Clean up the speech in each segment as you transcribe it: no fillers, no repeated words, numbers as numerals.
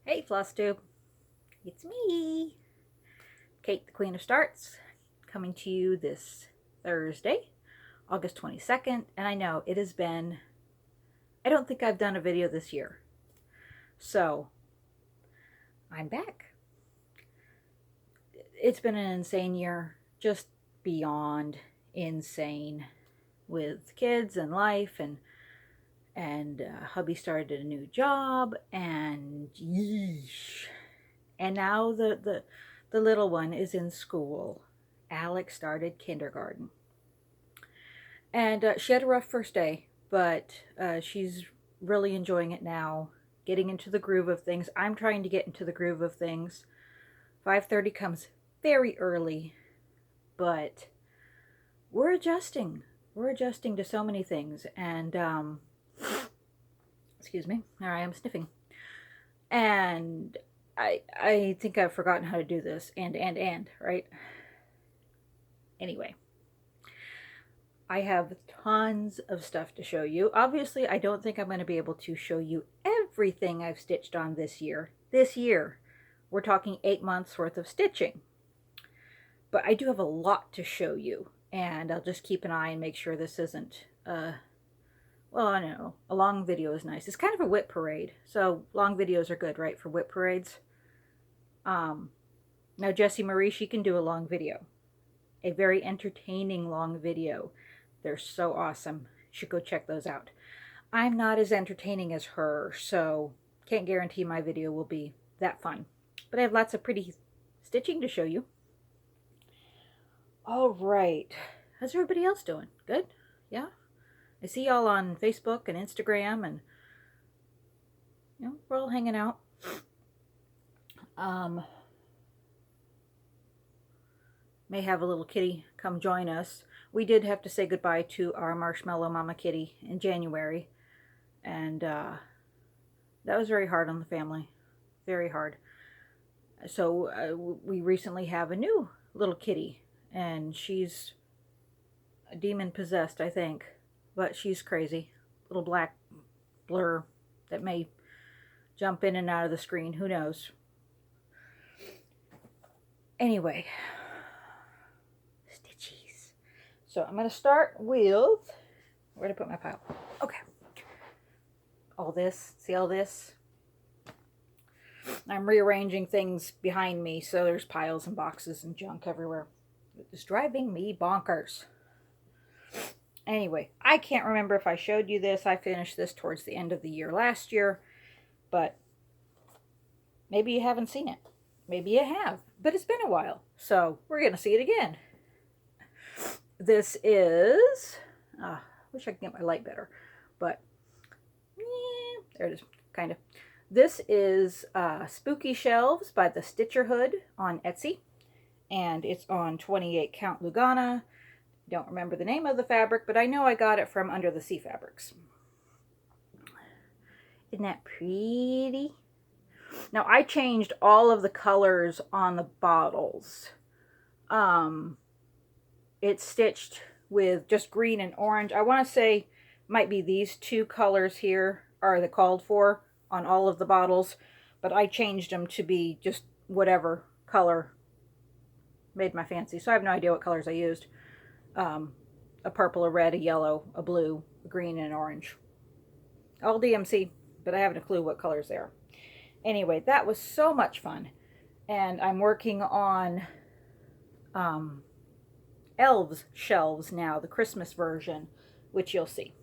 Hey Flosstube, it's me, Kate the Queen of Starts, coming to you this Thursday, August 22nd, and I know it has been, I don't think I've done a video this year, so I'm back. It's been an insane year, just beyond insane, with kids and life, and hubby started a new job, and yeesh. And now the little one is in school. Alex started kindergarten. And she had a rough first day, but she's really enjoying it now, getting into the groove of things. I'm trying to get into the groove of things. 5:30 comes very early, but we're adjusting. We're adjusting to so many things. And, excuse me, there I am sniffing. And I think I've forgotten how to do this. And, right? Anyway, I have tons of stuff to show you. Obviously, I don't think I'm going to be able to show you everything I've stitched on this year. This year, we're talking 8 months worth of stitching. But I do have a lot to show you. And I'll just keep an eye and make sure this isn't, well, I don't know. A long video is nice. It's kind of a WIP parade. So long videos are good, right, for WIP parades. Now Jessie Marie, she can do a long video. A very entertaining long video. They're so awesome. You should go check those out. I'm not as entertaining as her, so can't guarantee my video will be that fun. But I have lots of pretty stitching to show you. All right. How's everybody else doing? Good? Yeah? I see y'all on Facebook and Instagram, and you know, we're all hanging out. May have a little kitty come join us. We did have to say goodbye to our marshmallow mama kitty in January, and that was very hard on the family. Very hard. So we recently have a new little kitty, and she's demon possessed, I think, but she's crazy. Little black blur that may jump in and out of the screen. Who knows? Anyway, stitchies. So I'm going to start with, where did I put my pile? Okay. All this. See all this? I'm rearranging things behind me, so there's piles and boxes and junk everywhere. It's driving me bonkers. Anyway, I can't remember if I showed you this. I finished this towards the end of the year last year, but maybe you haven't seen it. Maybe you have, but it's been a while, so we're going to see it again. This is, wish I could get my light better, but yeah, there it is, kind of. This is Spooky Shelves by the Stitcherhood on Etsy, and it's on 28 count Lugana. Don't remember the name of the fabric, but I know I got it from Under the Sea Fabrics. Isn't that pretty? Now, I changed all of the colors on the bottles. It's stitched with just green and orange. I want to say might be these two colors here are the called for on all of the bottles, but I changed them to be just whatever color made my fancy. So I have no idea what colors I used. A purple, a red, a yellow, a blue, a green, and an orange. All DMC, but I haven't a clue what colors they are. Anyway, that was so much fun. And I'm working on Elves Shelves now, the Christmas version, which you'll see.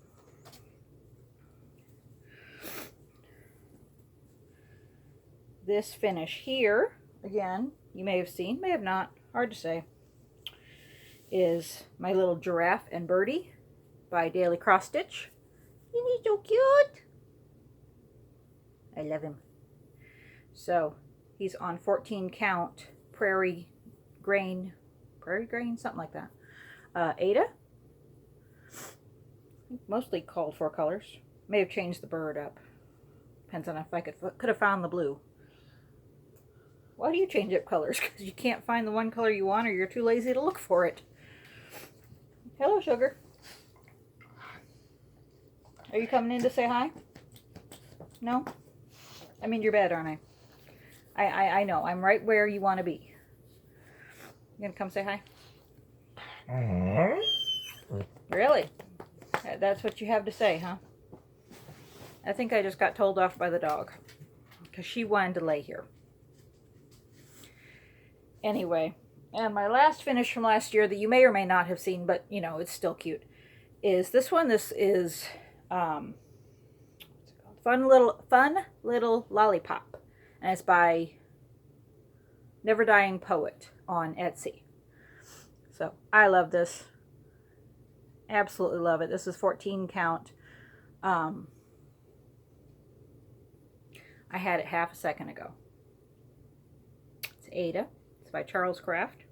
This finish here, again, you may have seen, may have not, hard to say, is my little giraffe and birdie by Daily Cross Stitch. He's so cute. I love him. So he's on 14 count prairie grain, something like that. Aida, mostly called for colors. May have changed the bird up. Depends on if I could have found the blue. Why do you change up colors? Because you can't find the one color you want, or you're too lazy to look for it. Hello, sugar. Are you coming in to say hi? No? I'm in your bed, aren't I? I know. I'm right where you want to be. You gonna come say hi? Really? That's what you have to say, huh? I think I just got told off by the dog because she wanted to lay here. Anyway, and my last finish from last year that you may or may not have seen, but you know, it's still cute, is this one. This is what's it called? Fun Little Lollipop, and it's by Never Dying Poet on Etsy. So I love this. Absolutely love it. This is 14 count. I had it half a second ago. It's Aida. It's by Charles Craft.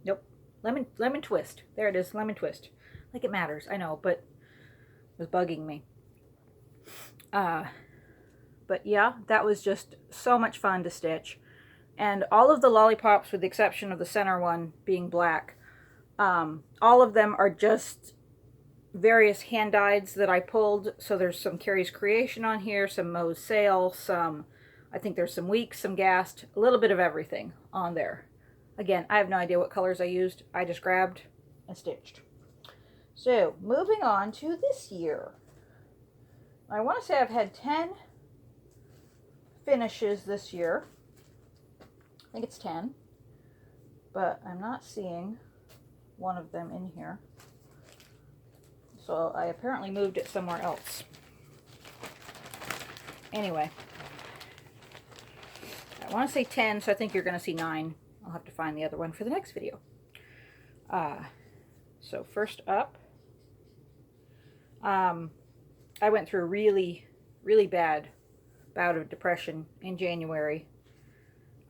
Nope. Lemon Twist. There it is. Lemon Twist. Like it matters. I know, but it was bugging me. But yeah, that was just so much fun to stitch. And all of the lollipops, with the exception of the center one being black, all of them are just various hand dyeds that I pulled. So there's some Carrie's Creation on here, some Mo's Sale, some, I think there's some Weeks, some Gast, a little bit of everything on there. Again, I have no idea what colors I used. I just grabbed and stitched. So moving on to this year. I want to say I've had 10 finishes this year. I think it's 10, but I'm not seeing one of them in here. So I apparently moved it somewhere else. Anyway, I want to say 10, so I think you're going to see 9. I'll have to find the other one for the next video. So first up, I went through a really, really bad bout of depression in January.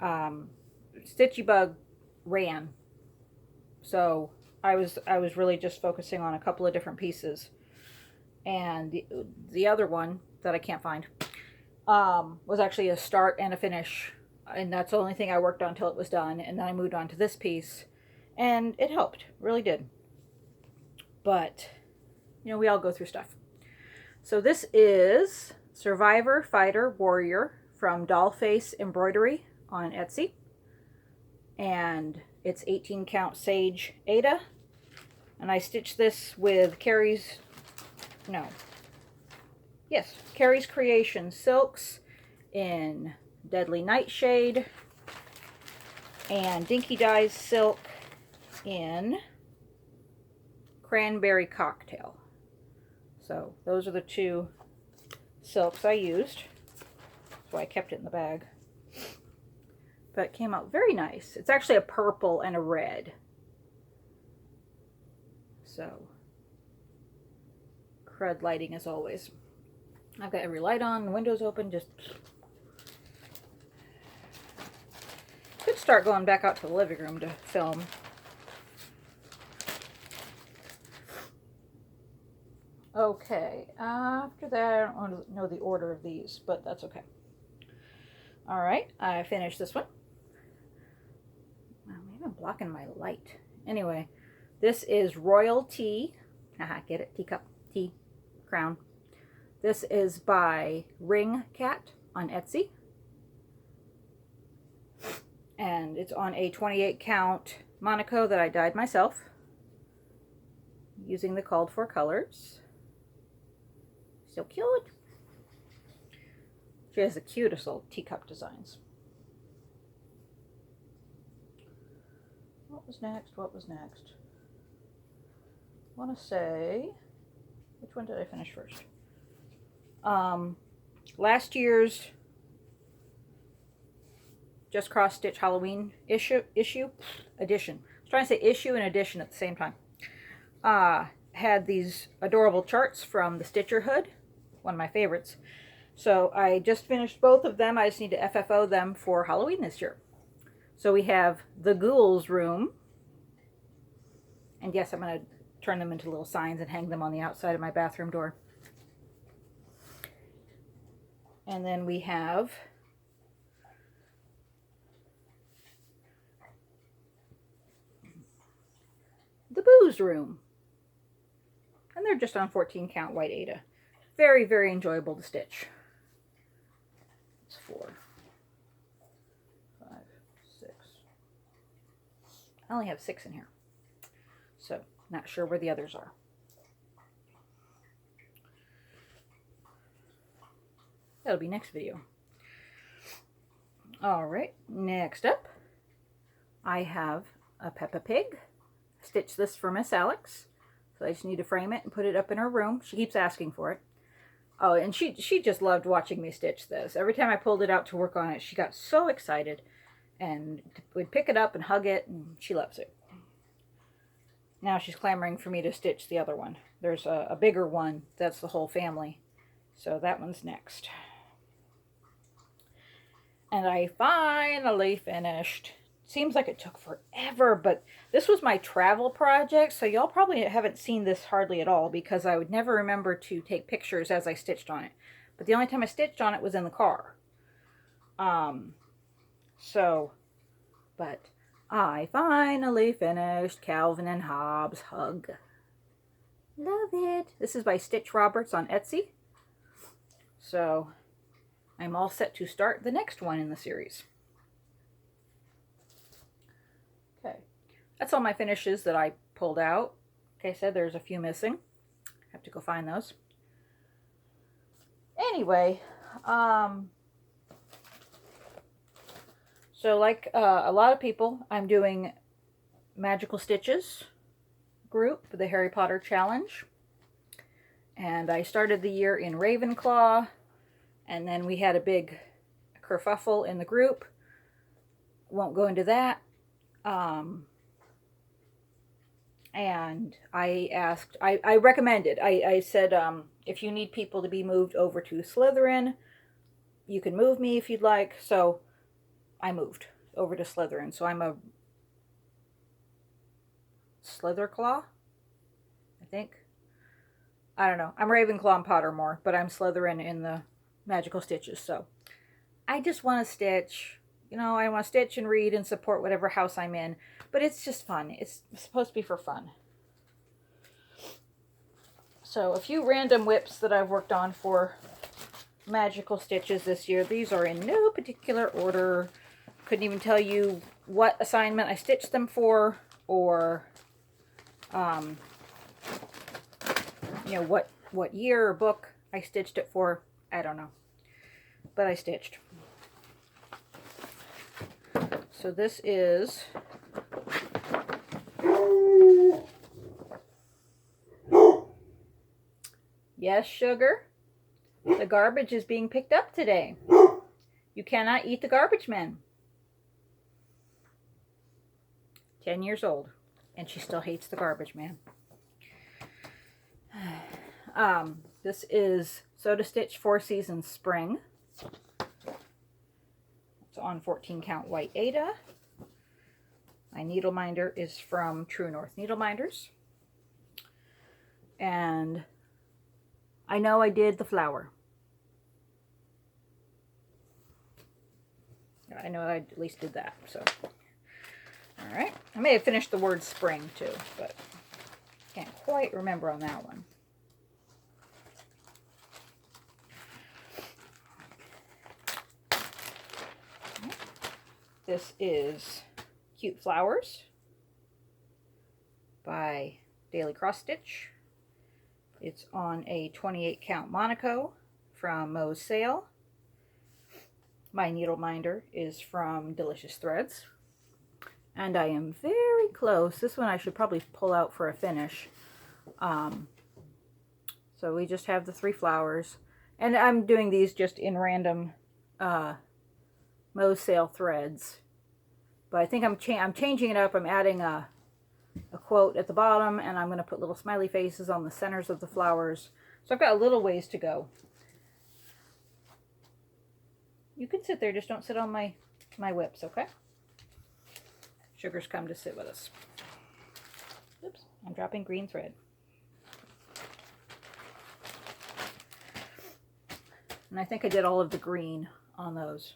Stitchy bug ran, so I was really just focusing on a couple of different pieces, and the other one that I can't find was actually a start and a finish, and that's the only thing I worked on until it was done, and then I moved on to this piece, and it helped, really did. But you know, we all go through stuff. So this is Survivor Fighter Warrior from Dollface Embroidery on Etsy, and it's 18 count sage Aida, and I stitched this with Carrie's Creation silks in Deadly Nightshade and Dinky Dye's silk in Cranberry Cocktail. So those are the two silks I used. That's why I kept it in the bag. But it came out very nice. It's actually a purple and a red. So, crud lighting as always. I've got every light on, the windows open, just... Could start going back out to the living room to film. Okay, after that, I don't know the order of these, but that's okay. Alright, I finished this one. Maybe I'm blocking my light. Anyway, this is Royal Tea. Haha, get it? Teacup, tea, crown. This is by Ringcat on Etsy. And it's on a 28 count Monaco that I dyed myself using the called for colors. So cute. She has the cutest little teacup designs. What was next? What was next? I want to say, which one did I finish first? Last year's Just Cross Stitch Halloween edition. I was trying to say issue and edition at the same time. Had these adorable charts from the Stitcherhood, one of my favorites. So I just finished both of them. I just need to FFO them for Halloween this year. So we have the Ghouls Room. And yes, I'm going to turn them into little signs and hang them on the outside of my bathroom door. And then we have the Booze Room. And they're just on 14 count white Aida. Very, very enjoyable to stitch. 4, 5, 6. I only have 6 in here. So, not sure where the others are. That'll be next video. Alright, next up, I have a Peppa Pig. I stitched this for Miss Alex. So I just need to frame it and put it up in her room. She keeps asking for it. Oh, and she just loved watching me stitch this. Every time I pulled it out to work on it, she got so excited and would pick it up and hug it, and she loves it. Now she's clamoring for me to stitch the other one. There's a bigger one that's the whole family. So that one's next. And I finally finished. Seems like it took forever, but this was my travel project, so y'all probably haven't seen this hardly at all because I would never remember to take pictures as I stitched on it. But the only time I stitched on it was in the car. But I finally finished Calvin and Hobbes Hug. Love it. This is by Stitch Roberts on Etsy. So I'm all set to start the next one in the series. Okay, that's all my finishes that I pulled out. Like I said, there's a few missing. Have to go find those. Anyway, so like a lot of people, I'm doing Magical Stitches group for the Harry Potter Challenge. And I started the year in Ravenclaw. And then we had a big kerfuffle in the group. Won't go into that. And I asked, I recommended, I said, if you need people to be moved over to Slytherin, you can move me if you'd like. So I moved over to Slytherin. So I'm a Slytherclaw, I think. I don't know. I'm Ravenclaw and Pottermore, but I'm Slytherin in the Magical Stitches. So I just want to stitch. You know, I want to stitch and read and support whatever house I'm in. But it's just fun. It's supposed to be for fun. So a few random WIPs that I've worked on for Magical Stitches this year. These are in no particular order. Couldn't even tell you what assignment I stitched them for, or you know, what year or book I stitched it for. I don't know. But I stitched. So this is Yes, sugar. The garbage is being picked up today. You cannot eat the garbage man. 10 years old, and she still hates the garbage man. This is Sew to Stitch 4 Seasons Spring. It's on 14 count white Aida. My Needleminder is from True North Needleminders. And I know I did the flower. I know I at least did that, so. Alright. I may have finished the word spring too, but can't quite remember on that one. This is Cute Flowers by Daily Cross Stitch. It's on a 28 count Monaco from Mo's Sale. My Needleminder is from Delicious Threads. And I am very close. This one I should probably pull out for a finish. So we just have the 3 flowers. And I'm doing these just in random Mo's Sale threads. But I think I'm changing it up. I'm adding a quote at the bottom, and I'm going to put little smiley faces on the centers of the flowers. So I've got a little ways to go. You can sit there, just don't sit on my WIPs, okay? Sugar's come to sit with us. Oops, I'm dropping green thread. And I think I did all of the green on those.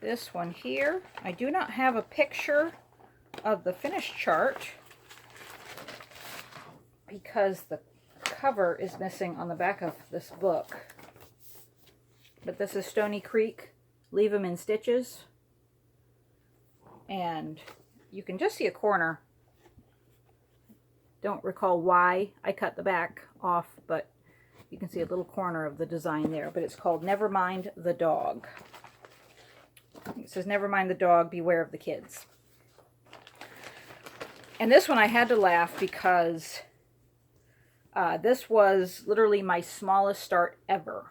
This one here, I do not have a picture of the finished chart because the cover is missing on the back of this book. But this is Stony Creek, Leave 'em in Stitches. And you can just see a corner. Don't recall why I cut the back off, but you can see a little corner of the design there. But it's called Never Mind the Dog. It says, never mind the dog, beware of the kids. And this one I had to laugh because this was literally my smallest start ever.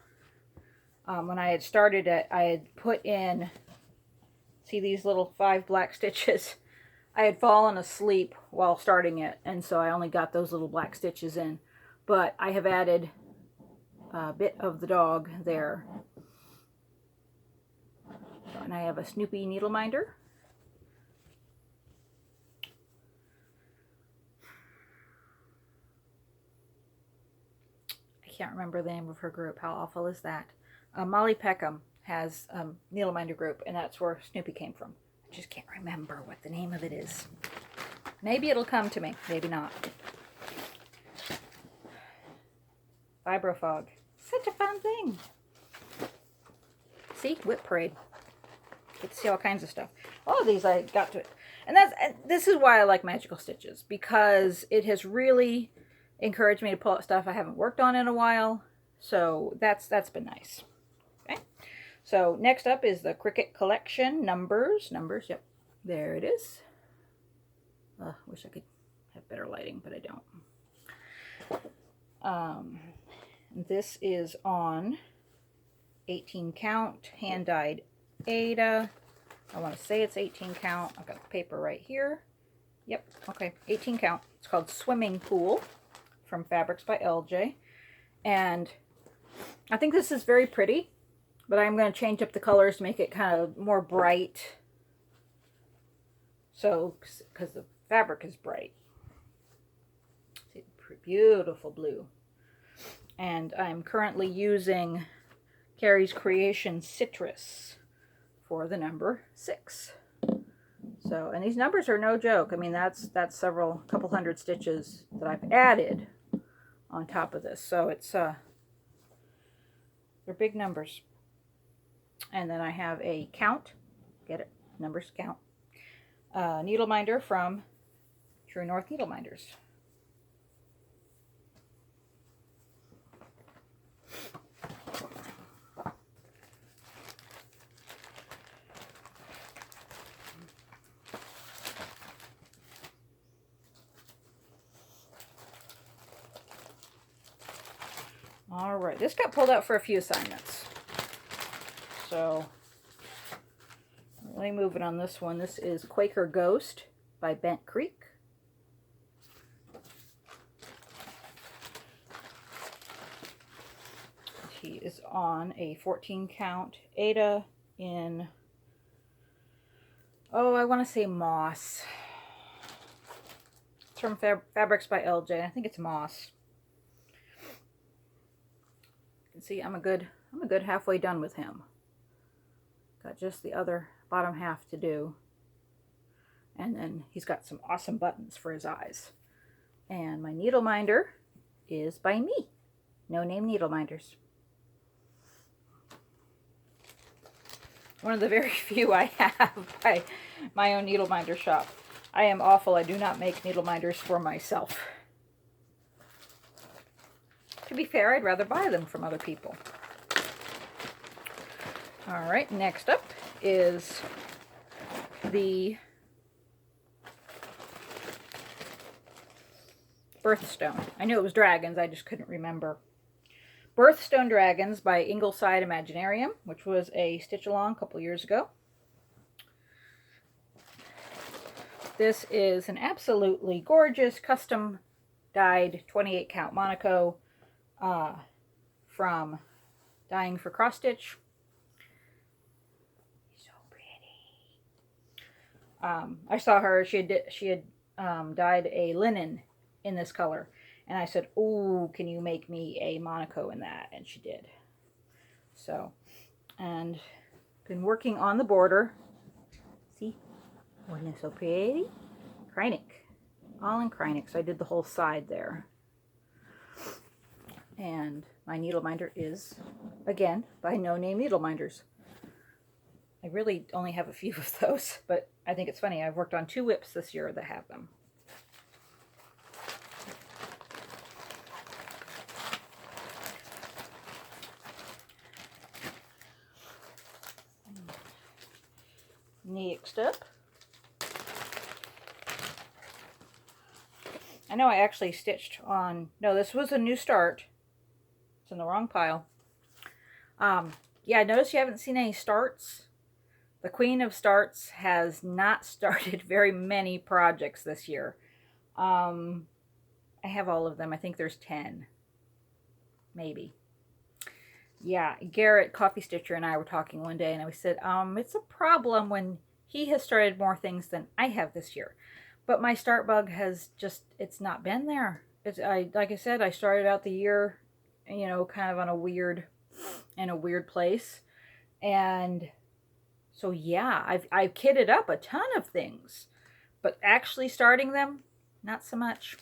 When I had started it, I had put in, see these little 5 black stitches? I had fallen asleep while starting it, and so I only got those little black stitches in. But I have added a bit of the dog there. And I have a Snoopy Needleminder. I can't remember the name of her group. How awful is that? Molly Peckham has a Needleminder group, and that's where Snoopy came from. I just can't remember what the name of it is. Maybe it'll come to me. Maybe not. Vibrofog. Such a fun thing. See? WIP Parade. Get to see all kinds of stuff. All of these I got to, and this is why I like Magical Stitches, because it has really encouraged me to pull out stuff I haven't worked on in a while. So that's been nice. Okay. So next up is the Cricut Collection numbers. Yep, there it is. Wish I could have better lighting, but I don't. This is on 18 count hand dyed Aida. I want to say it's 18 count. I've got the paper right here. Yep, okay, 18 count. It's called Swimming Pool from Fabrics by LJ. And I think this is very pretty, but I'm going to change up the colors to make it kind of more bright. So, because the fabric is bright. See, beautiful blue. And I'm currently using Carrie's Creation Citrus for the number 6. So, and these numbers are no joke. I mean, that's couple hundred stitches that I've added on top of this. So it's they're big numbers. And then I have a count. Get it? Numbers count. Needleminder from True North Needleminders. All right, this got pulled out for a few assignments. So, really moving on this one. This is Quaker Ghost by Bent Creek. He is on a 14 count Aida in, oh, I want to say moss. It's from Fabrics by LJ. I think it's moss. You can see I'm a good halfway done with him. Got just the other bottom half to do. And then he's got some awesome buttons for his eyes. And my Needleminder is by me. NoName Needleminders. One of the very few I have by my own Needleminder shop. I am awful. I do not make Needleminders for myself. To be fair, I'd rather buy them from other people. All right, next up is the Birthstone. I knew it was dragons, I just couldn't remember. Birthstone Dragons by Ingleside Imaginarium, which was a stitch along a couple years ago. This is an absolutely gorgeous custom dyed 28 count Monaco from Dyeing for Cross Stitch. So pretty. I saw her, she had dyed a linen in this color. And I said, "Ooh, can you make me a Monaco in that?" And she did. So, and been working on the border. See? Wasn't it so pretty? Kreinik. All in Kreinik. So I did the whole side there. And my Needleminder is, again, by NoName Needleminders. I really only have a few of those, but I think it's funny. I've worked on 2 WIPs this year that have them. Next up, I know I actually stitched on, no, this was a new start. It's in the wrong pile. Yeah, I noticed you haven't seen any starts. The Queen of Starts has not started very many projects this year. I have all of them. I think there's 10. Maybe. Yeah, Garrett, Coffee Stitcher, and I were talking one day, and I said, it's a problem when he has started more things than I have this year. But my start bug has just, it's not been there. Like I said, I started out the year, you know, kind of on a weird, in a weird place. And so, yeah, I've kitted up a ton of things. But actually starting them, not so much.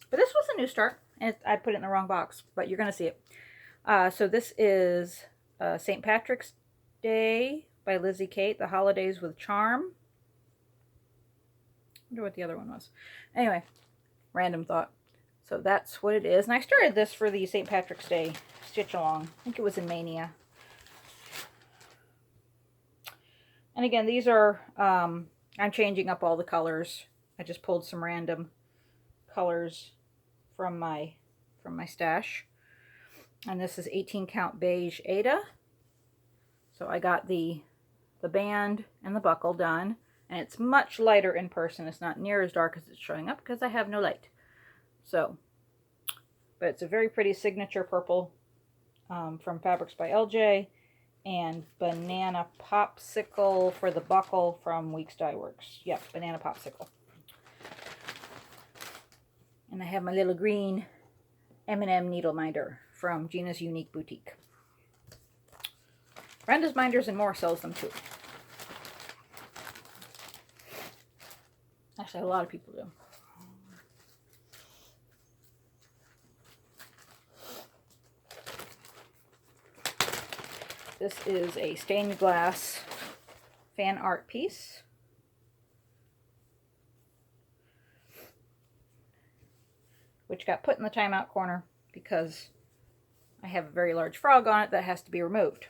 But this was a new start, and I put it in the wrong box, but you're going to see it. So this is St. Patrick's Day by Lizzie Kate, The Holidays with Charm. I wonder what the other one was. Anyway, random thought. So that's what it is. And I started this for the St. Patrick's Day stitch along. I think it was in Mania. And again, these are, I'm changing up all the colors. I just pulled some random colors from my stash. And this is 18 count beige Aida. So I got the band and the buckle done. And it's much lighter in person. It's not near as dark as it's showing up because I have no light. So, but it's a very pretty signature purple from Fabrics by LJ. And Banana Popsicle for the buckle from Weeks Dye Works. Yep, Banana Popsicle. And I have my little green M&M Needleminder from Gina's Unique Boutique. Brenda's Minders and More sells them too. Actually, a lot of people do. This is a stained glass fan art piece. Which got put in the timeout corner because I have a very large frog on it that has to be removed.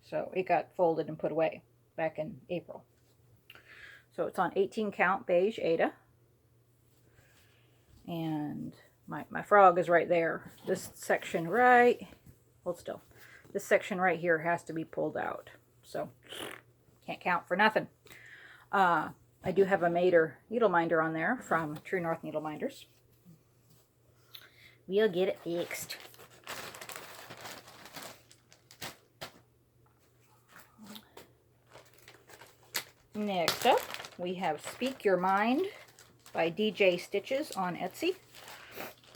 So it got folded and put away back in April. So it's on 18 count beige Aida. And my frog is right there. This section right, hold still. This section right here has to be pulled out. So can't count for nothing. I do have a Mater Needleminder on there from True North Needleminders. We'll get it fixed. Next up, we have Speak Your Mind by DJ Stitches on Etsy.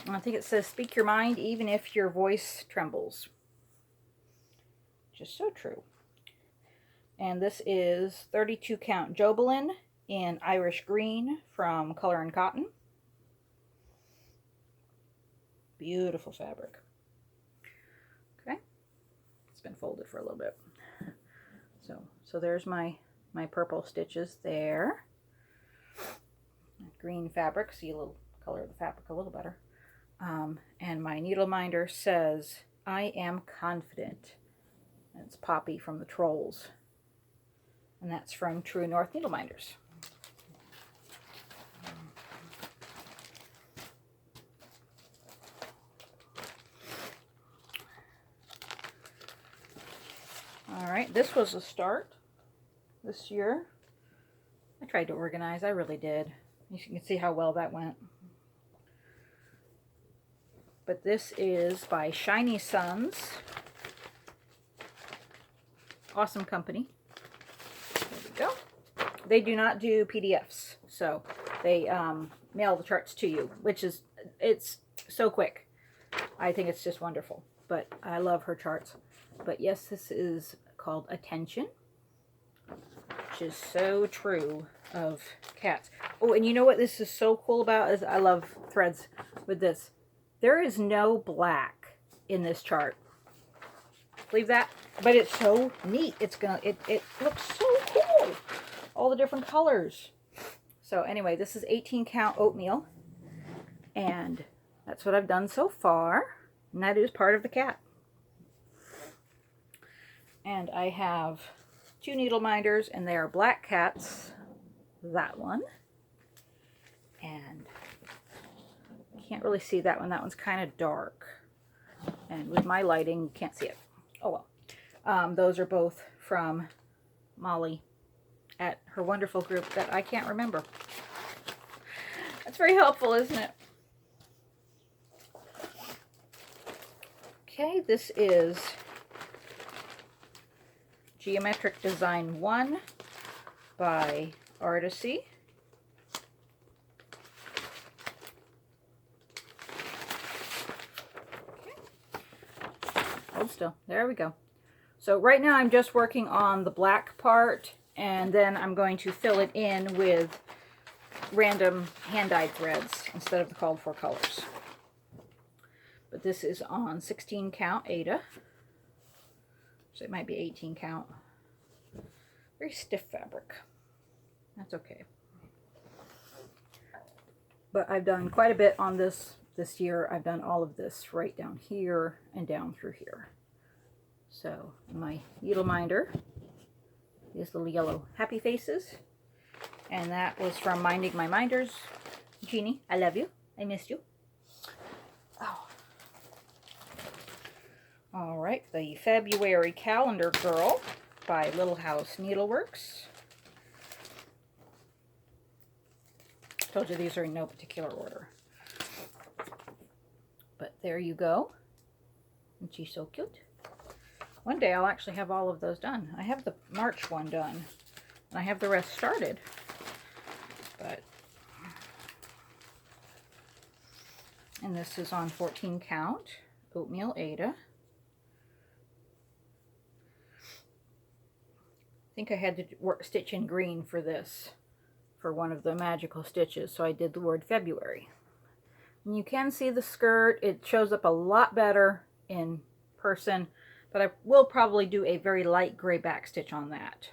I think it says speak your mind even if your voice trembles. Just so true. And this is 32 count Jobelin in Irish Green from Color and Cotton. Beautiful fabric. Okay. It's been folded for a little bit. So there's my purple stitches there. Green fabric, see a little color of the fabric a little better. And my Needleminder says, I am confident. And it's Poppy from the Trolls. And that's from True North Needleminders. Alright, this was a start this year. I tried to organize, I really did. You can see how well that went. But this is by Shiny Suns. Awesome company. There we go. They do not do PDFs, so they mail the charts to you, which is, it's so quick. I think it's just wonderful, but I love her charts. But yes, this is called Attention, which is so true. of cats. Oh, and you know what this is so cool about is I love threads with this. There is no black in this chart. Believe that? But it's so neat. It looks so cool. All the different colors. So anyway, this is 18 count oatmeal. And that's what I've done so far. And that is part of the cat. And I have 2 Needleminders, and they are black cats. That one. And you can't really see that one. That one's kind of dark. And with my lighting, you can't see it. Oh well. Those are both from Molly at her wonderful group that I can't remember. That's very helpful, isn't it? Okay, this is Geometric Design 1 by Artisy. Hold still. There we go. So right now I'm just working on the black part, and then I'm going to fill it in with random hand-dyed threads instead of the called for colors. But this is on 16 count Aida. So it might be 18 count. Very stiff fabric. That's okay. But I've done quite a bit on this year. I've done all of this right down here and down through here. So my Needleminder is little yellow happy faces. And that was from Minding My Minders. Jeannie, I love you. I missed you. Oh. All right, the February Calendar Girl by Little House Needleworks. Told you these are in no particular order. But there you go. And she's so cute. One day I'll actually have all of those done. I have the March one done. And I have the rest started. But and this is on 14 count oatmeal Aida. I think I had to stitch in green for this, for one of the magical stitches, so I did the word February. And you can see the skirt. It shows up a lot better in person, but I will probably do a very light gray back stitch on that.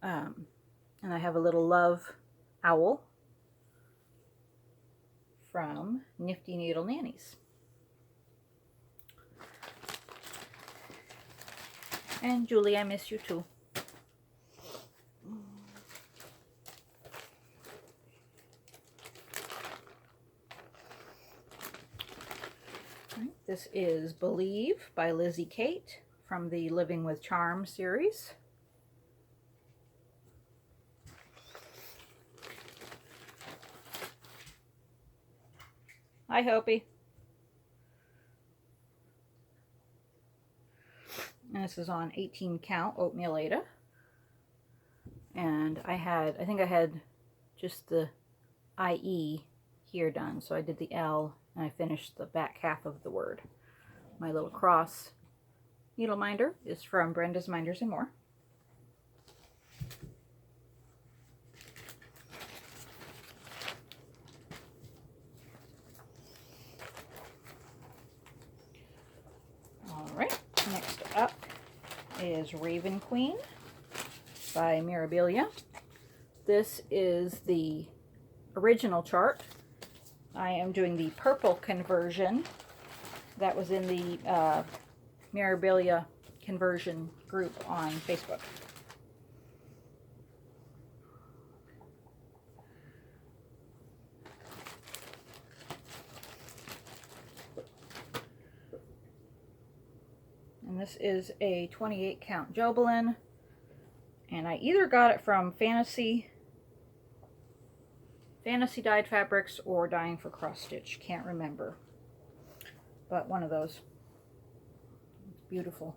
And I have a little love owl from Nifty Needle Nannies. And Julie, I miss you too. This is Believe by Lizzie Kate from the Living with Charm series. Hi, Hopi. And this is on 18 count oatmeal Aida. And I think I had just the IE here done. So I did the L and I finished the back half of the word. My little cross Needleminder is from Brenda's Minders and More. Alright, next up is Raven Queen by Mirabilia. This is the original chart. I am doing the purple conversion that was in the Mirabilia conversion group on Facebook. And this is a 28 count Jobelin, and I either got it from Fantasy Dyed Fabrics or Dyeing for Cross Stitch, can't remember, but one of those. It's beautiful,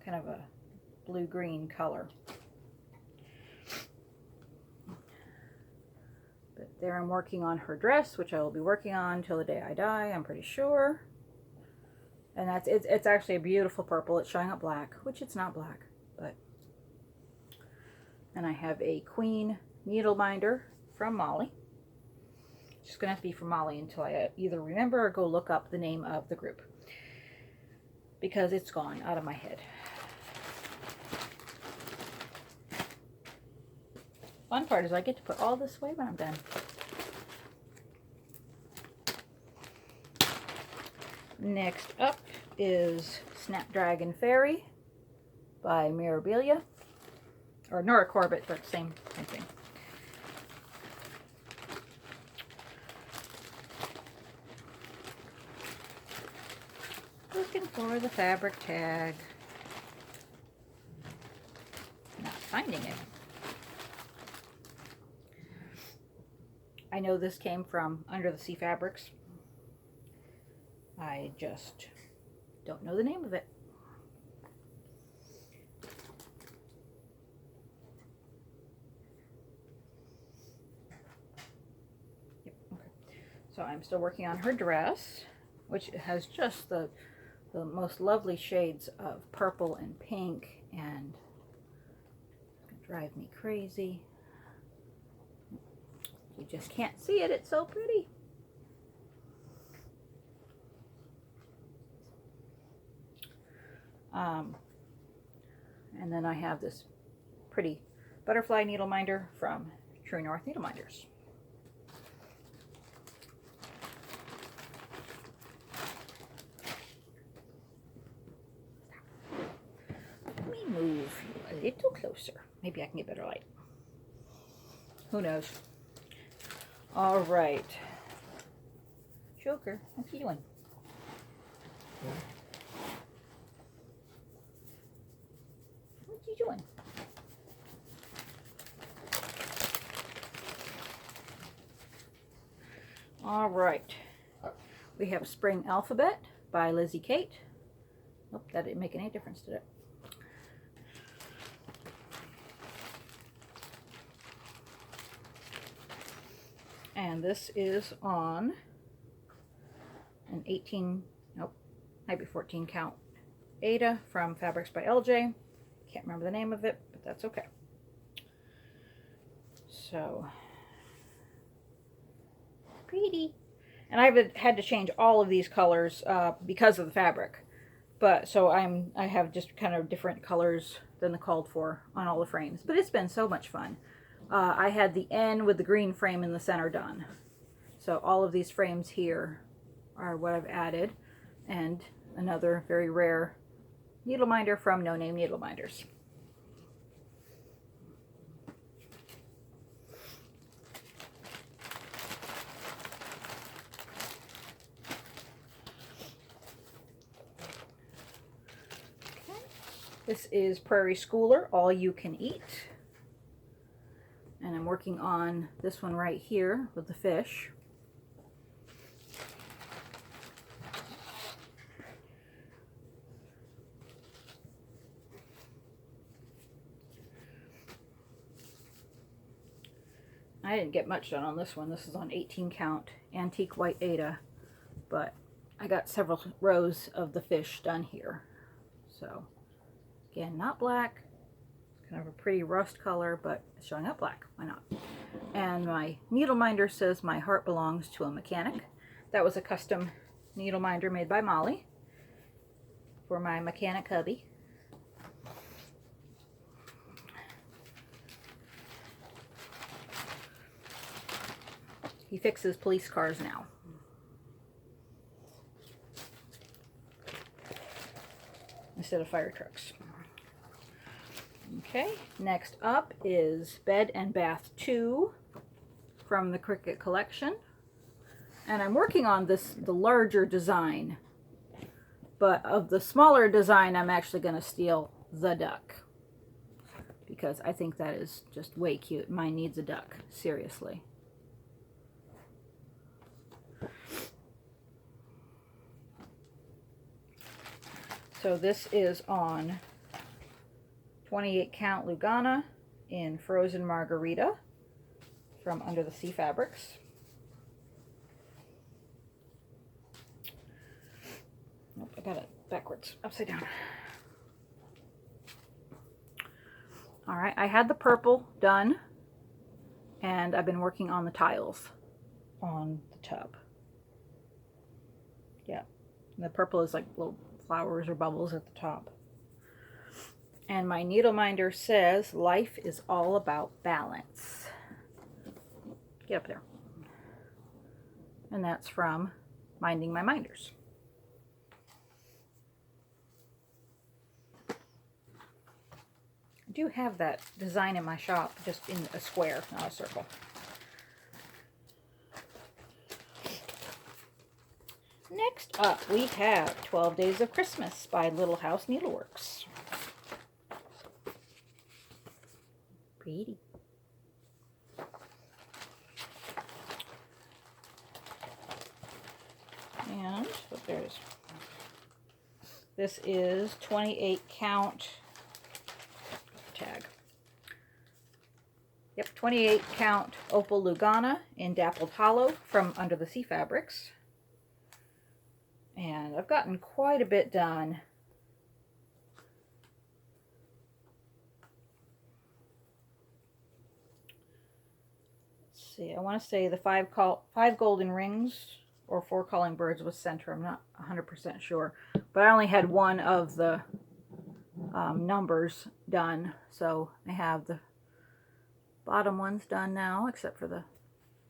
kind of a blue-green color. But there I'm working on her dress, which I will be working on till the day I die, I'm pretty sure. And it's actually a beautiful purple. It's showing up black, which it's not black, but And I have a Queen Needleminder from Molly. It's just going to have to be from Molly until I either remember or go look up the name of the group, because it's gone out of my head. Fun part is I get to put all this away when I'm done. Next up is Snapdragon Fairy by Mirabilia, or Nora Corbett, but same thing. Looking for the fabric tag. Not finding it. I know this came from Under the Sea Fabrics. I just don't know the name of it. Yep, okay. So I'm still working on her dress, which has just the most lovely shades of purple and pink, and it's gonna drive me crazy. You just can't see it, it's so pretty. And then I have this pretty butterfly needleminder from True North Needleminders. Let me move a little closer. Maybe I can get better light. Who knows? All right. Joker, what are you doing? What are you doing? All right. We have Spring Alphabet by Lizzie Kate. Oh, that didn't make any difference, did it? And this is on an 18, nope, might be 14 count Aida from Fabrics by LJ. Can't remember the name of it, but that's okay. So pretty. And I've had to change all of these colors because of the fabric. But so I have just kind of different colors than the called for on all the frames. But it's been so much fun. I had the N with the green frame in the center done. So all of these frames here are what I've added. And another very rare Needleminder from NoName Needleminders. Okay. This is Prairie Schooler, All You Can Eat. And I'm working on this one right here with the fish. I didn't get much done on this one. This is on 18 count antique white Aida, but I got several rows of the fish done here. So again, not black, kind of a pretty rust color, but it's showing up black. Why not? And my needleminder says My Heart Belongs to a Mechanic. That was a custom needleminder made by Molly for my mechanic hubby. He fixes police cars now. Instead of fire trucks. Okay, next up is Bed and Bath 2 from the Cricut collection. And I'm working on the larger design. But of the smaller design, I'm actually going to steal the duck. Because I think that is just way cute. Mine needs a duck, seriously. So this is on 28 count Lugana in Frozen Margarita from Under the Sea Fabrics. Nope, I got it backwards, upside down. All right, I had the purple done, and I've been working on the tiles on the tub. Yeah, and the purple is like little flowers or bubbles at the top. And my Needleminder says, life is all about balance. Get up there. And that's from Minding My Minders. I do have that design in my shop, just in a square, not a circle. Next up, we have 12 Days of Christmas by Little House Needleworks. Pretty. And this is 28 count tag. Yep, 28 count Opal Lugana in Dappled Hollow from Under the Sea Fabrics. And I've gotten quite a bit done. Let's see, I want to say the five golden rings or 4 calling birds was center. I'm not 100% sure, but I only had one of the numbers done, so I have the bottom ones done now, except for the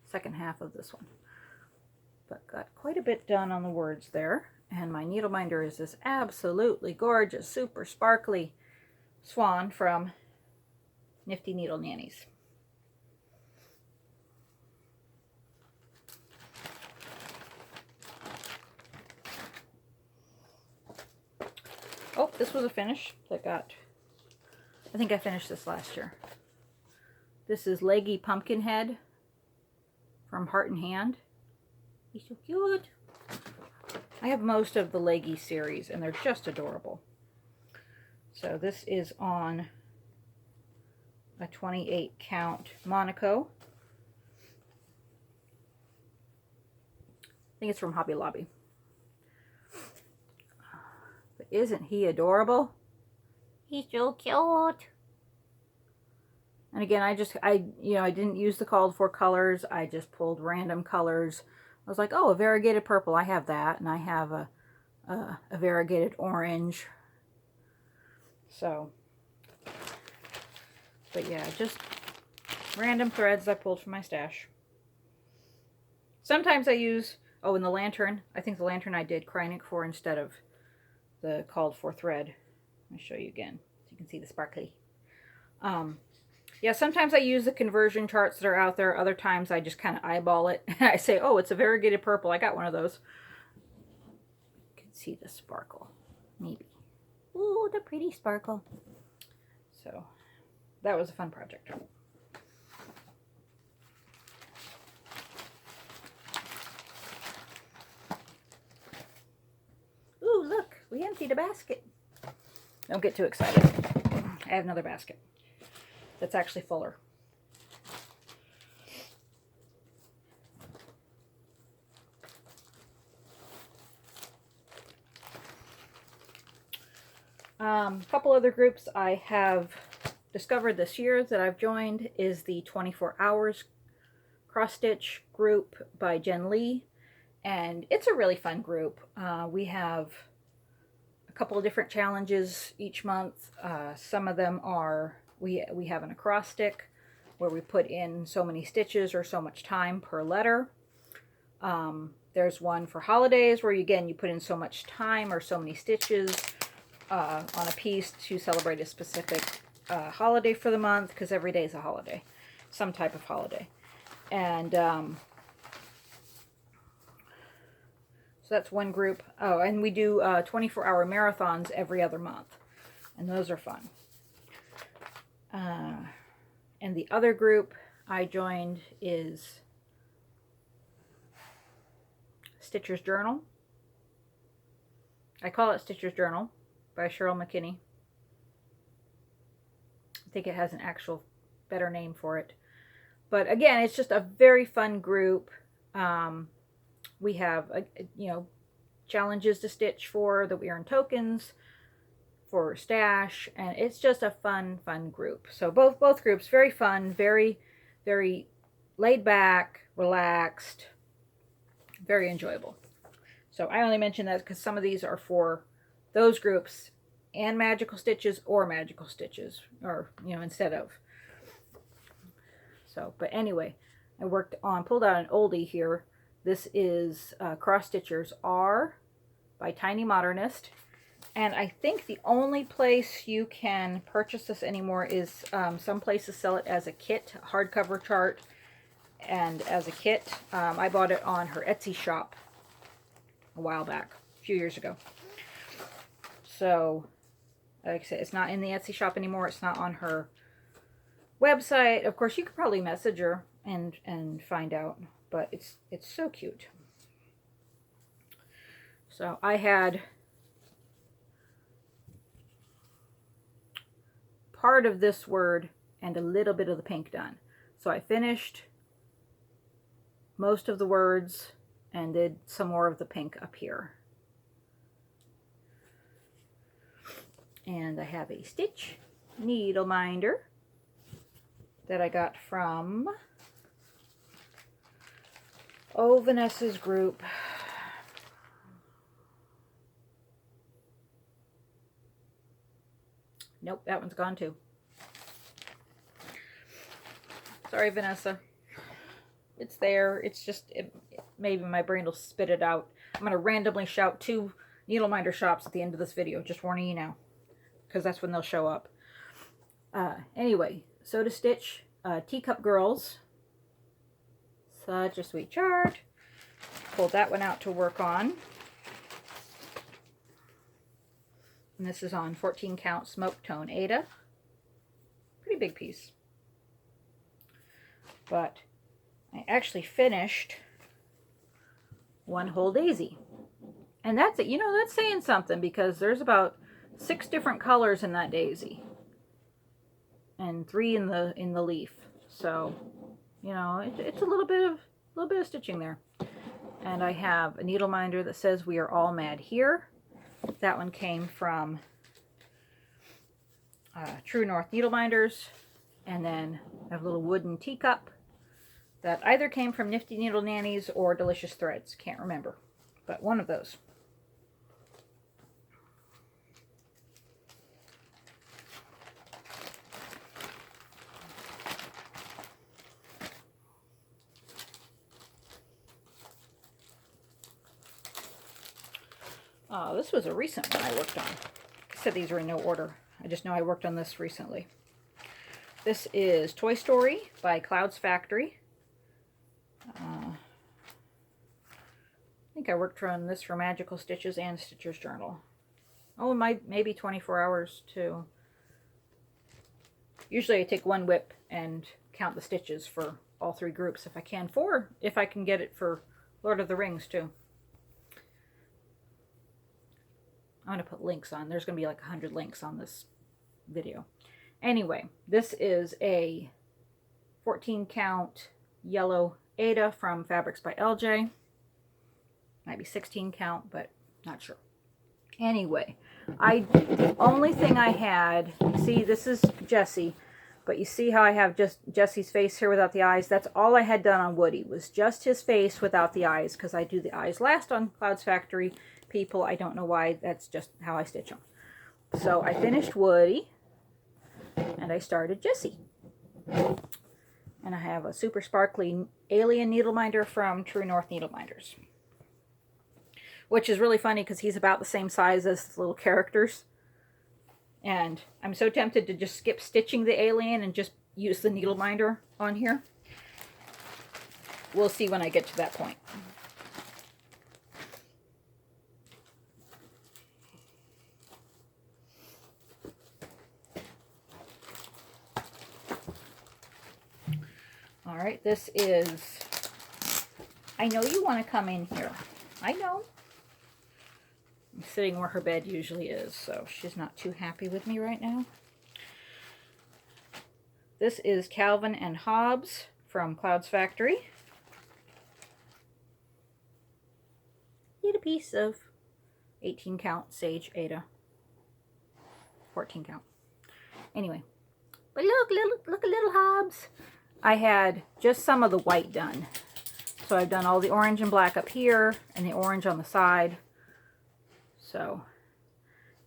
second half of this one. But got quite a bit done on the words there. And my Needleminder is this absolutely gorgeous, super sparkly swan from Nifty Needle Nannies. Oh, this was a finish that got, I think I finished this last year. This is Leggy Pumpkinhead from Heart and Hand. He's so cute. I have most of the Leggy series, and they're just adorable. So this is on a 28 count Monaco. I think it's from Hobby Lobby. But isn't he adorable? He's so cute. And again, I didn't use the called for colors. I just pulled random colors. I was like, oh, a variegated purple. I have that, and I have a variegated orange. So, but yeah, just random threads I pulled from my stash. Sometimes I use, oh, in the lantern. I think the lantern I did Krynic for instead of the called for thread. Let me show you again so you can see the sparkly. Yeah, sometimes I use the conversion charts that are out there. Other times I just kind of eyeball it. I say, oh, it's a variegated purple. I got one of those. You can see the sparkle, maybe. Ooh, the pretty sparkle. So that was a fun project. Ooh, look, we emptied a basket. Don't get too excited. I have another basket that's actually fuller. A couple other groups I have discovered this year that I've joined is the 24 Hours Cross Stitch group by Jen Lee, and it's a really fun group. We have a couple of different challenges each month. Some of them are we have an acrostic where we put in so many stitches or so much time per letter. There's one for holidays where you put in so much time or so many stitches on a piece to celebrate a specific holiday for the month, because every day is a holiday, some type of holiday. And so that's one group. Oh, and we do 24-hour marathons every other month, and those are fun. And the other group I joined is Stitcher's Journal. I call it Stitcher's Journal by Cheryl McKinney. I think it has an actual better name for it. But again, it's just a very fun group. We have, challenges to stitch for that we earn tokens for stash, and it's just a fun group. So both groups, very fun, very laid back, relaxed, very enjoyable. So I only mention that because some of these are for those groups and magical stitches, or instead of. So, but anyway, I pulled out an oldie here. This is Cross Stitchers R by Tiny Modernist. And I think the only place you can purchase this anymore is some places sell it as a kit, hardcover chart, and as a kit. I bought it on her Etsy shop a while back, a few years ago. So, like I said, it's not in the Etsy shop anymore. It's not on her website. Of course, you could probably message her and find out, but it's so cute. So I had part of this word and a little bit of the pink done. So I finished most of the words and did some more of the pink up here. And I have a Stitch Needleminder that I got from Vanessa's group. Nope, that one's gone too. Sorry, Vanessa. It's there. It's just, maybe my brain will spit it out. I'm going to randomly shout 2 Needleminder shops at the end of this video. Just warning you now, because that's when they'll show up. Anyway, So to Stitch, Teacup Girls. Such a sweet chart. Pulled that one out to work on. And this is on 14 count smoke tone Aida. Pretty big piece. But I actually finished one whole daisy. And that's it. You know, that's saying something, because there's about 6 different colors in that daisy. And 3 in the leaf. So, you know, it's a little bit of stitching there. And I have a Needleminder that says "We Are All Mad Here." That one came from True North Needleminders. And then I have a little wooden teacup that either came from Nifty Needle Nannies or Delicious Threads. Can't remember. But one of those. This was a recent one I worked on. I said these are in no order. I just know I worked on this recently. This is Toy Story by Clouds Factory. I think I worked on this for Magical Stitches and Stitcher's Journal. Oh, maybe 24 hours too. Usually I take one WIP and count the stitches for all 3 groups if I can. 4 if I can get it for Lord of the Rings too. I'm going to put links on. There's going to be like 100 links on this video. Anyway, this is a 14 count yellow Aida from Fabrics by LJ. Might be 16 count, but not sure. Anyway, the only thing I had, see, this is Jessie, but you see how I have just Jessie's face here without the eyes? That's all I had done on Woody, was just his face without the eyes, because I do the eyes last on Clouds Factory people. I don't know why, that's just how I stitch them. So I finished Woody, and I started Jessie. And I have a super sparkly alien Needleminder from True North Needleminders. Which is really funny because he's about the same size as the little characters. And I'm so tempted to just skip stitching the alien and just use the Needleminder on here. We'll see when I get to that point. All right, this is, I know you want to come in here. I know. I'm sitting where her bed usually is, so she's not too happy with me right now. This is Calvin and Hobbes from Clouds Factory. Need a piece of 18 count Sage Aida. 14 count. Anyway, but look at little Hobbs. I had just some of the white done. So I've done all the orange and black up here and the orange on the side. So,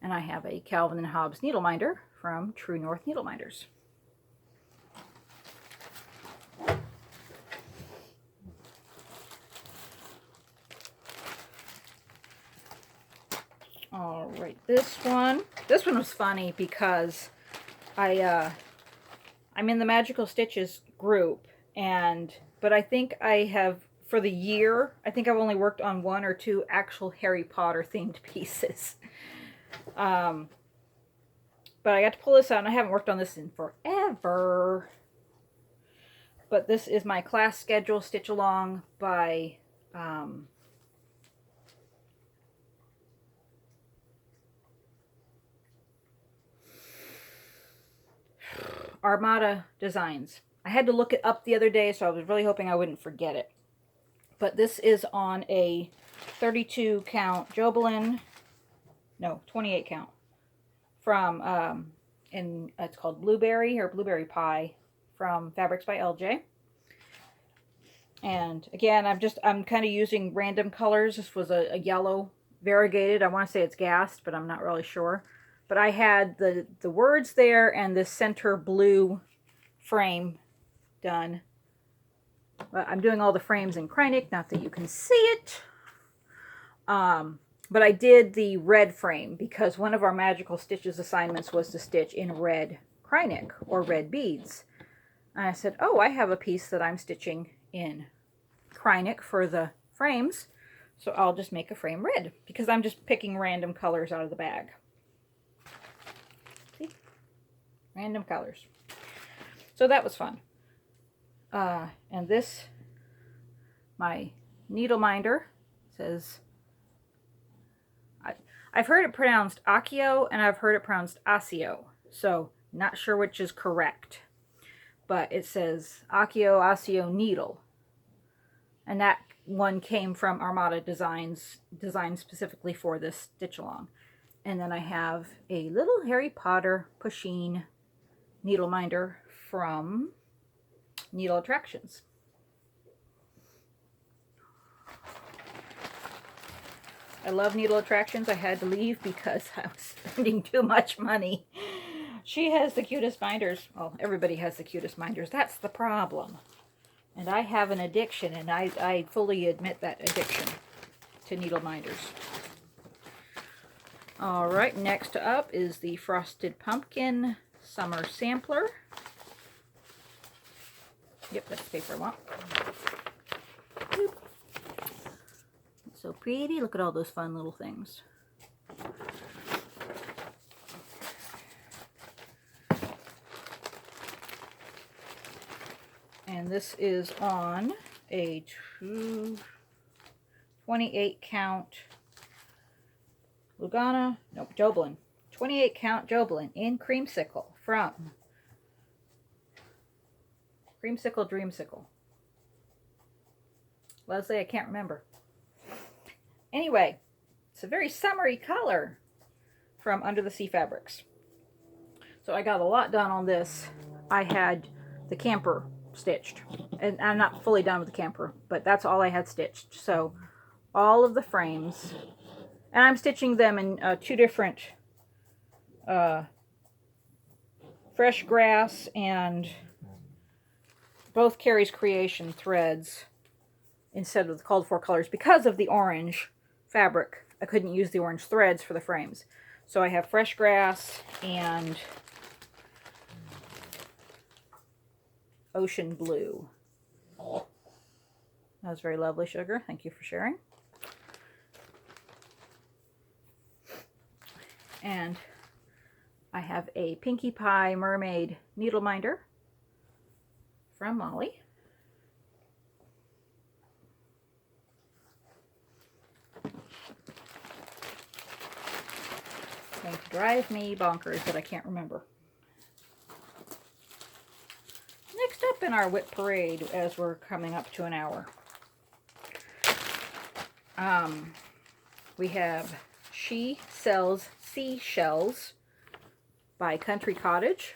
and I have a Calvin and Hobbes Needleminder from True North Needleminders. All right, this one was funny because I'm in the Magical Stitches group, but I think I have, for the year, I think I've only worked on 1 or 2 actual Harry Potter themed pieces. But I got to pull this out, and I haven't worked on this in forever. But this is my class schedule stitch along by Armada Designs. I had to look it up the other day, so I was really hoping I wouldn't forget it. But this is on a 32 count Jobelin, no, 28 count, from, it's called Blueberry or Blueberry Pie from Fabrics by LJ. And again, I'm kind of using random colors. This was a yellow variegated. I want to say it's gassed, but I'm not really sure. But I had the words there and this center blue frame done. But I'm doing all the frames in Kreinik, not that you can see it. But I did the red frame because one of our Magical Stitches assignments was to stitch in red Kreinik or red beads. And I said, oh, I have a piece that I'm stitching in Kreinik for the frames, so I'll just make a frame red because I'm just picking random colors out of the bag. See? Random colors. So that was fun. And this, my Needleminder, says, I've heard it pronounced Accio and I've heard it pronounced Asio, so not sure which is correct. But it says Accio Asio Needle. And that one came from Armada Designs, designed specifically for this stitch along. And then I have a little Harry Potter Pusheen Needleminder from Needle Attractions. I love Needle Attractions. I had to leave because I was spending too much money. She has the cutest binders. Well, everybody has the cutest binders. That's the problem. And I have an addiction, and I fully admit that addiction to Needleminders. All right, next up is the Frosted Pumpkin Summer Sampler. Yep, that's the paper I want. Boop. It's so pretty. Look at all those fun little things. And this is on a 28 count Lugana, nope, Jobelin. 28 count Jobelin in Creamsicle from Creamsicle Dreamsicle. Leslie, I can't remember. Anyway, it's a very summery color from Under the Sea Fabrics. So I got a lot done on this. I had the camper stitched, and I'm not fully done with the camper, but that's all I had stitched. So all of the frames, and I'm stitching them in 2 different Fresh Grass and both Carrie's Creation threads instead of the called for colors because of the orange fabric. I couldn't use the orange threads for the frames, so I have Fresh Grass and Ocean Blue. That was very lovely, Sugar. Thank you for sharing. And I have a Pinkie Pie Mermaid Needleminder from Molly. It's going to drive me bonkers that I can't remember. Next up in our WIP parade, as we're coming up to an hour, we have She Sells Seashells by Country Cottage.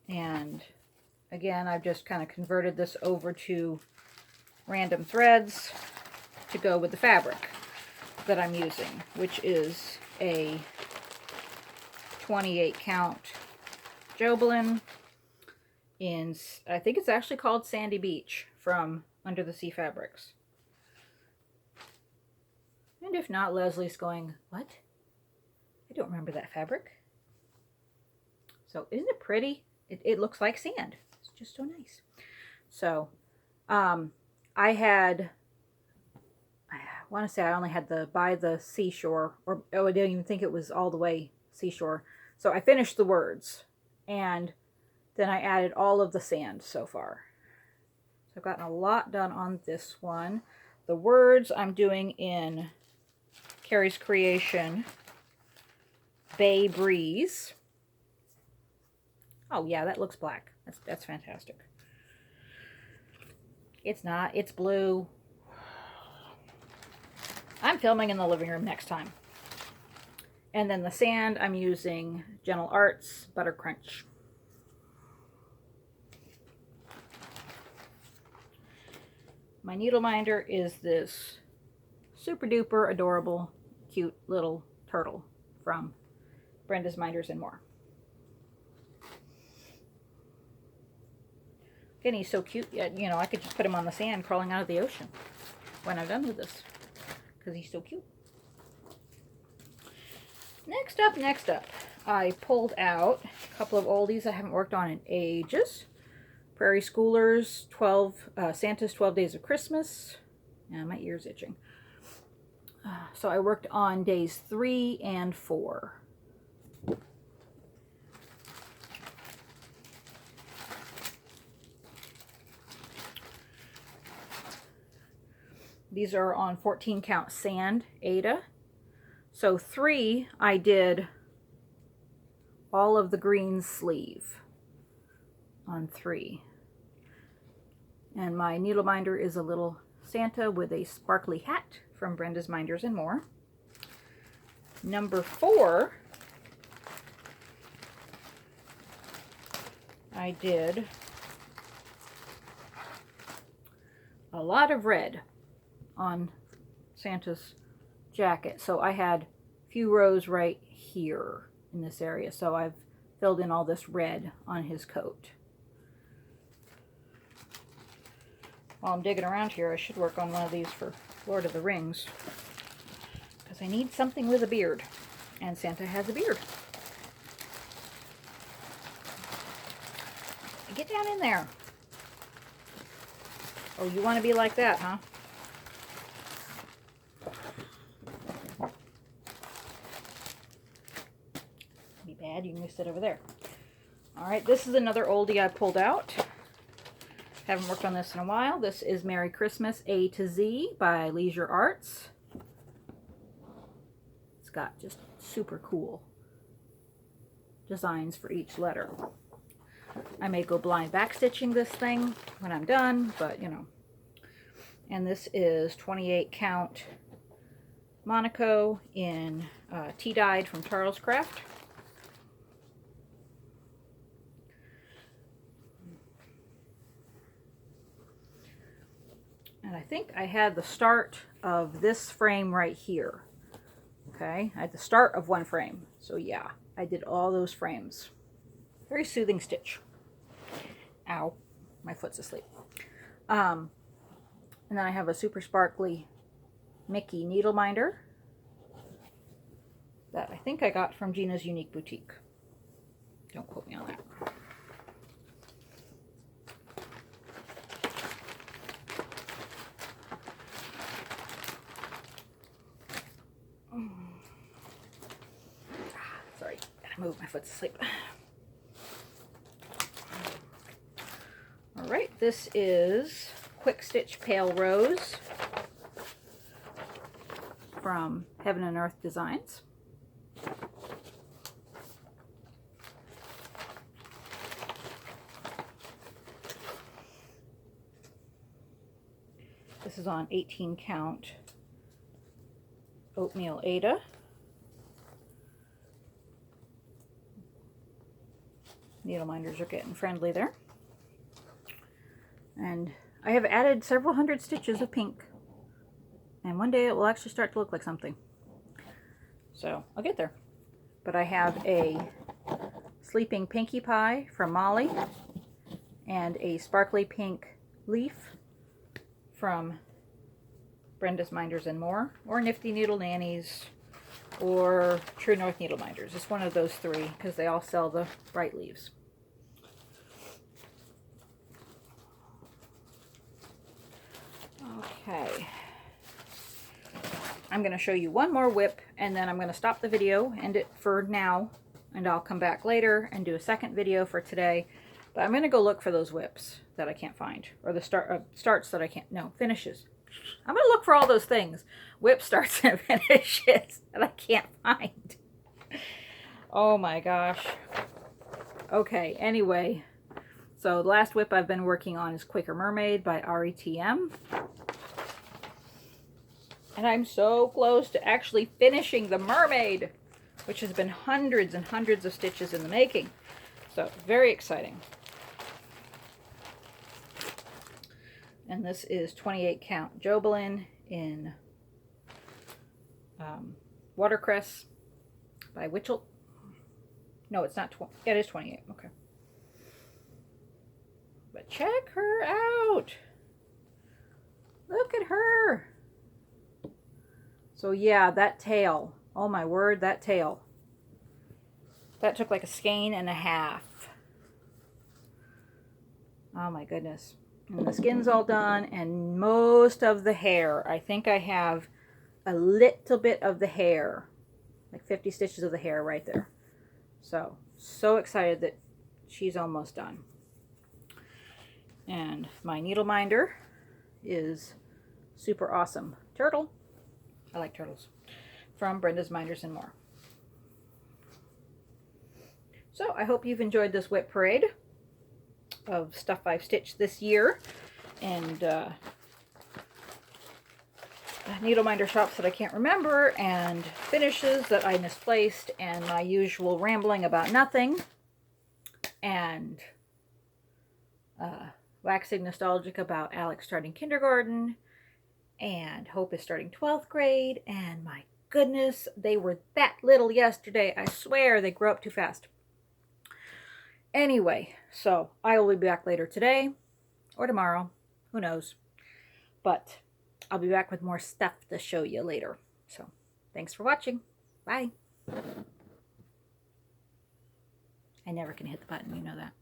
And again, I've just kind of converted this over to random threads to go with the fabric that I'm using, which is a 28 count Jobelan in, I think it's actually called Sandy Beach from Under the Sea Fabrics. And if not, Leslie's going, what? I don't remember that fabric. So isn't it pretty? It looks like sand. It's just so nice. So I want to say I only had the by the seashore, or oh, I didn't even think it was all the way seashore. So I finished the words, and then I added all of the sand so far. So I've gotten a lot done on this one. The words I'm doing in Carrie's Creation Bay Breeze. Oh yeah, that looks black. That's fantastic. It's not. It's blue. I'm filming in the living room next time. And then the sand, I'm using Gentle Arts Butter Crunch. My Needleminder is this super duper adorable, cute little turtle from Brenda's Minders and More. And he's so cute, you know, I could just put him on the sand crawling out of the ocean when I'm done with this, because he's so cute. Next up, I pulled out a couple of oldies I haven't worked on in ages. Prairie Schoolers, Santa's 12 Days of Christmas. Yeah, my ear's itching. So I worked on days 3 and 4. These are on 14 count sand, Aida. So 3, I did all of the green sleeve on 3. And my Needleminder is a little Santa with a sparkly hat from Brenda's Minders and More. Number 4, I did a lot of red on Santa's jacket. So I had a few rows right here in this area. So I've filled in all this red on his coat. While I'm digging around here, I should work on one of these for Lord of the Rings, because I need something with a beard, and Santa has a beard. Get down in there. Oh, you want to be like that, huh? Be bad, you can just sit over there. Alright, this is another oldie I pulled out. Haven't worked on this in a while. This is Merry Christmas A to Z by Leisure Arts. It's got just super cool designs for each letter. I may go blind backstitching this thing when I'm done, but you know. And this is 28 count Monaco in tea dyed from Charles Craft. And I think I had the start of this frame right here. Okay, I had the start of one frame. So yeah, I did all those frames. Very soothing stitch. Ow, my foot's asleep. And then I have a super sparkly Mickey Needleminder that I think I got from Gina's Unique Boutique. Don't quote me on that. Sorry, gotta move, my foot's asleep. Alright, this is Quick Stitch Pale Rose from Heaven and Earth Designs. This is on 18 count Oatmeal Aida. Needleminders are getting friendly there. And I have added several hundred stitches of pink. And one day it will actually start to look like something. So I'll get there. But I have a Sleeping Pinkie Pie from Molly and a sparkly pink leaf from Brenda's Minders and More, or Nifty Needle Nannies, or True North Needleminders. It's one of those three because they all sell the bright leaves. Okay. I'm going to show you one more WIP, and then I'm going to stop the video, end it for now, and I'll come back later and do a second video for today. But I'm going to go look for those WIPs that I can't find, or the starts that I can't, no, finishes. I'm going to look for all those things. WIP starts and finishes that I can't find. Oh my gosh. Okay, anyway. So the last WIP I've been working on is Quaker Mermaid by RETM. And I'm so close to actually finishing the mermaid, which has been hundreds and hundreds of stitches in the making. So very exciting. And this is 28 count Jobelin in Watercress by Witchell. No, it's not 20. Yeah, it is 28. Okay. But check her out. Look at her. So yeah, that tail. Oh my word, that tail. That took like a skein and a half. Oh my goodness. And the skin's all done, and most of the hair. I think I have a little bit of the hair. Like 50 stitches of the hair right there. So excited that she's almost done. And my Needleminder is super awesome. Turtle. I like turtles. From Brenda's Minders and More. So I hope you've enjoyed this WIP parade of stuff I've stitched this year. And Needleminder shops that I can't remember, and finishes that I misplaced, and my usual rambling about nothing, and waxing nostalgic about Alex starting kindergarten, and Hope is starting 12th grade, and my goodness, they were that little yesterday. I swear they grow up too fast. Anyway, so I will be back later today or tomorrow. Who knows? But I'll be back with more stuff to show you later. So thanks for watching. Bye. I never can hit the button, you know that.